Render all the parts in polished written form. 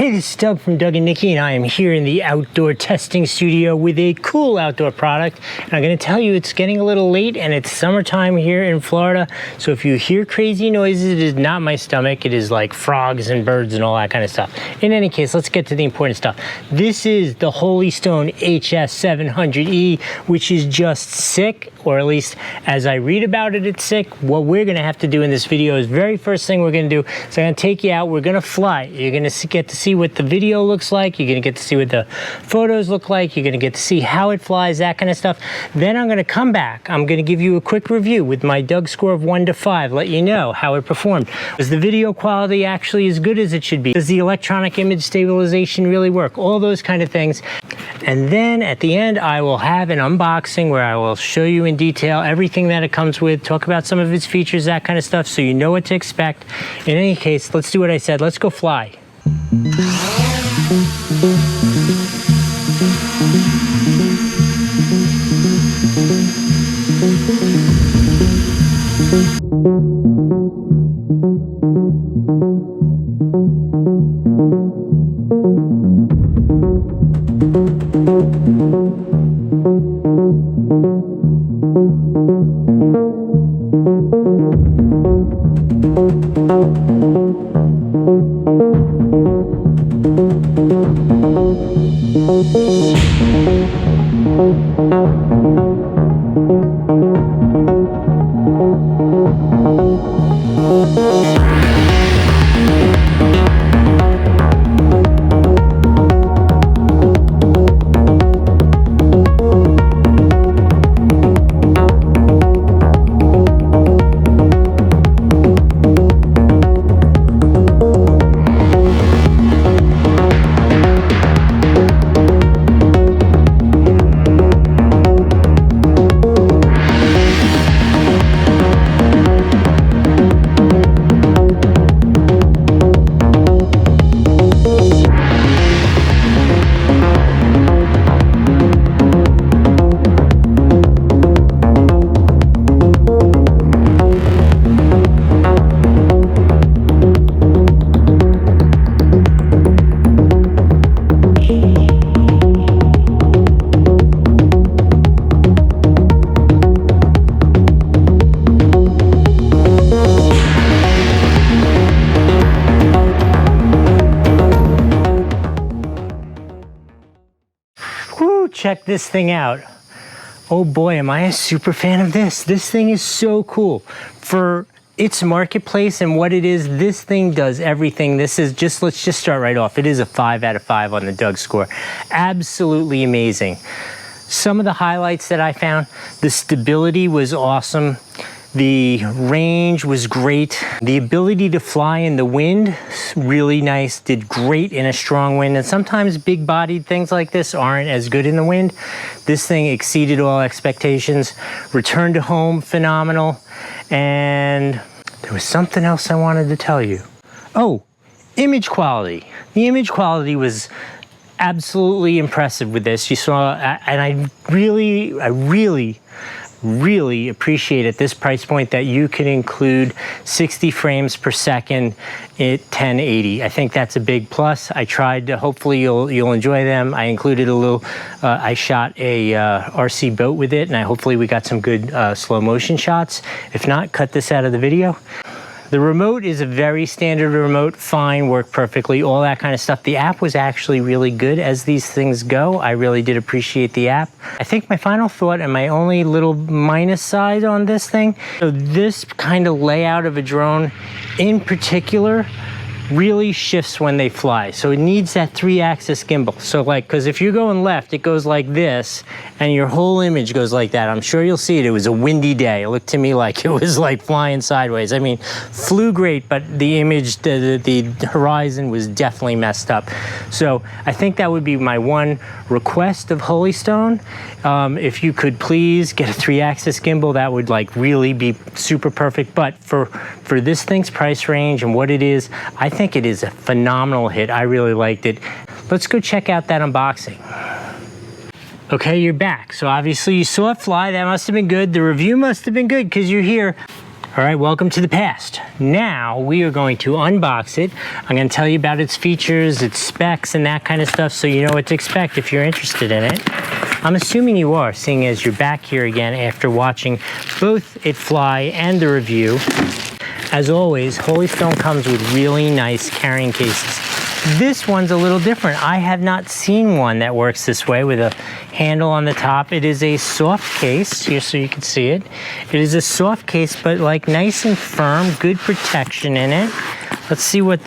Hey, this is Doug from Doug and Nikki, and I am here in the outdoor testing studio with a cool outdoor product. And I'm going to tell you it's getting a little late and it's summertime here in Florida. So if you hear crazy noises, it is not my stomach. It is like frogs and birds and all that kind of stuff. In any case, let's get to the important stuff. This is the Holy Stone HS700E, which is just sick, or at least as I read about it, it's sick. What we're going to have to do in this video is very first thing we're going to do is I'm going to take you out. We're going to fly. You're going to get to see what the video looks like. You're going to get to see what the photos look like. You're going to get to see how it flies, that kind of stuff. Then I'm going to come back. I'm going to give you a quick review with my Doug score of 1 to 5, let you know how it performed. Is the video quality actually as good as it should be? Does the electronic image stabilization really work? All those kind of things. And then at the end, I will have an unboxing where I will show you in detail everything that it comes with, talk about some of its features, that kind of stuff, so you know what to expect. In any case, let's do what I said. Let's go fly. Check this thing out. Oh boy, am I a super fan of this. This thing is so cool. For its marketplace and what it is, this thing does everything. This is just, let's just start right off. It is a 5 out of 5 on the Doug score. Absolutely amazing. Some of the highlights that I found, the stability was awesome. The range was great. The ability to fly in the wind, really nice. Did great in a strong wind. And sometimes big-bodied things like this aren't as good in the wind. This thing exceeded all expectations. Return to home, phenomenal. And there was something else I wanted to tell you. Oh, image quality. The image quality was absolutely impressive with this. You saw, and I really appreciate at this price point that you can include 60 frames per second at 1080. I think that's a big plus. I tried to, hopefully you'll enjoy them. I included a little, I shot a RC boat with it, and hopefully we got some good slow motion shots. If not, cut this out of the video. The remote is a very standard remote, fine, worked perfectly, all that kind of stuff. The app was actually really good as these things go. I really did appreciate the app. I think my final thought and my only little minus side on this thing, so this kind of layout of a drone in particular really shifts when they fly. So it needs that 3-axis gimbal. So like, because if you're going left, it goes like this, and your whole image goes like that. I'm sure you'll see it. It was a windy day. It looked to me like it was like flying sideways. I mean, flew great, but the image, the horizon was definitely messed up. So I think that would be my one request of Holy Stone. If you could please get a 3-axis gimbal, that would like really be super perfect. But for this thing's price range and what it is, I think it is a phenomenal hit. I really liked it. Let's go check out that unboxing. Okay, you're back. So obviously you saw it fly. That must have been good. The review must have been good because you're here. All right, welcome to the past. Now we are going to unbox it. I'm going to tell you about its features, its specs, and that kind of stuff, so you know what to expect if you're interested in it. I'm assuming you are, seeing as you're back here again after watching both it fly and the review. As always, Holy Stone comes with really nice carrying cases. This one's a little different. I have not seen one that works this way with a handle on the top. It is a soft case, here so you can see it. It is a soft case, but like nice and firm, good protection in it. Let's see what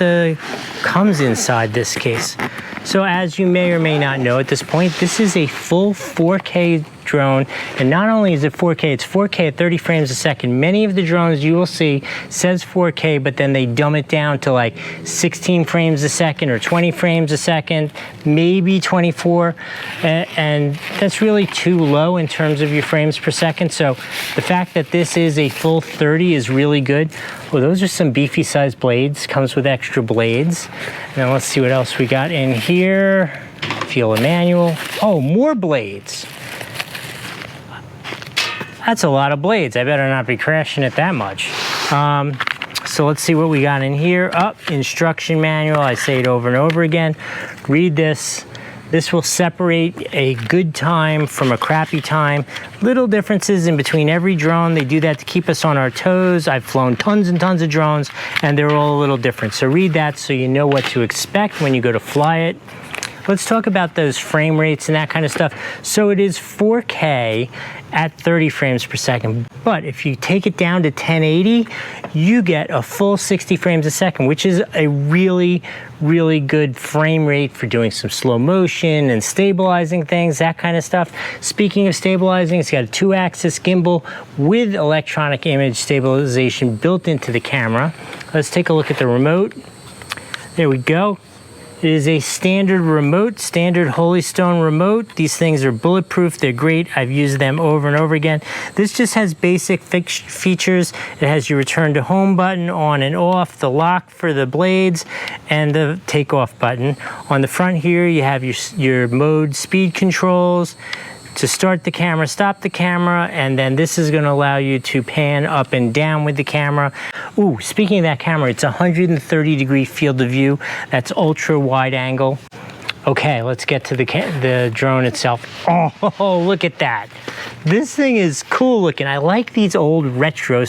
comes inside this case. So as you may or may not know at this point, this is a full 4K drone, and not only is it 4K, it's 4K at 30 frames a second. Many of the drones you will see says 4K, but then they dumb it down to like 16 frames a second or 20 frames a second, maybe 24, and that's really too low in terms of your frames per second. So the fact that this is a full 30 is really good. Well, those are some beefy sized blades, comes with extra blades. Now let's see what else we got in here. Feel a manual. Oh, more blades. That's a lot of blades. I better not be crashing it that much. So let's see what we got in here. Instruction manual. I say it over and over again. Read this. This will separate a good time from a crappy time. Little differences in between every drone. They do that to keep us on our toes. I've flown tons and tons of drones, and they're all a little different. So read that so you know what to expect when you go to fly it. Let's talk about those frame rates and that kind of stuff. So it is 4K at 30 frames per second, but if you take it down to 1080, you get a full 60 frames a second, which is a really, really good frame rate for doing some slow motion and stabilizing things, that kind of stuff. Speaking of stabilizing, it's got a 2-axis gimbal with electronic image stabilization built into the camera. Let's take a look at the remote. There we go. It is a standard remote, standard Holy Stone remote. These things are bulletproof. They're great. I've used them over and over again. This just has basic features. It has your return to home button, on and off, the lock for the blades, and the takeoff button. On the front here, you have your mode speed controls. To start the camera, stop the camera, and then this is going to allow you to pan up and down with the camera. Ooh, speaking of that camera, it's 130-degree field of view. That's ultra wide angle. Okay, let's get to the drone itself. Oh, look at that. This thing is cool looking. I like these old retro.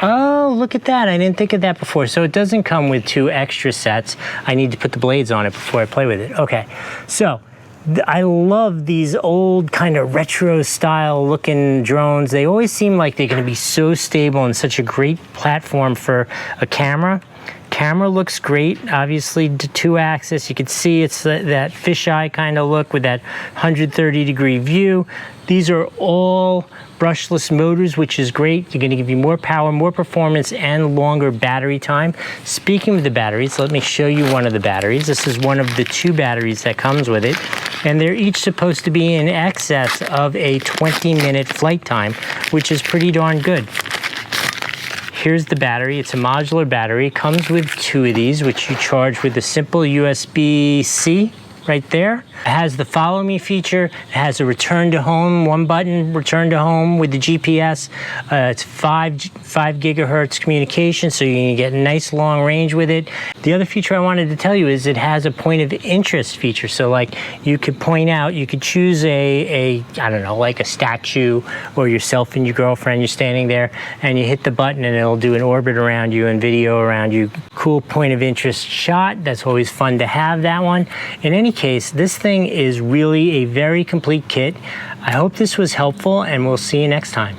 Oh, look at that. I didn't think of that before. So it doesn't come with 2 extra sets. I need to put the blades on it before I play with it. Okay, so I love these old kind of retro style looking drones. They always seem like they're going to be so stable and such a great platform for a camera. Camera looks great, obviously 2-axis. You can see it's that fisheye kind of look with that 130-degree view. These are all brushless motors, which is great. They're going to give you more power, more performance, and longer battery time. Speaking of the batteries, let me show you one of the batteries. This is one of the 2 batteries that comes with it, and they're each supposed to be in excess of a 20-minute flight time, which is pretty darn good. Here's the battery. It's a modular battery. It comes with 2 of these, which you charge with a simple USB-C right there. It has the follow me feature. It has a return to home, 1 button return to home with the GPS. It's 5 gigahertz communication, so you can get a nice long range with it. The other feature I wanted to tell you is it has a point of interest feature. So like you could point out, you could choose I don't know, like a statue or yourself and your girlfriend, you're standing there and you hit the button and it'll do an orbit around you and video around you. Cool point of interest shot. That's always fun to have that one. In any case, this thing is really a very complete kit. I hope this was helpful, and we'll see you next time.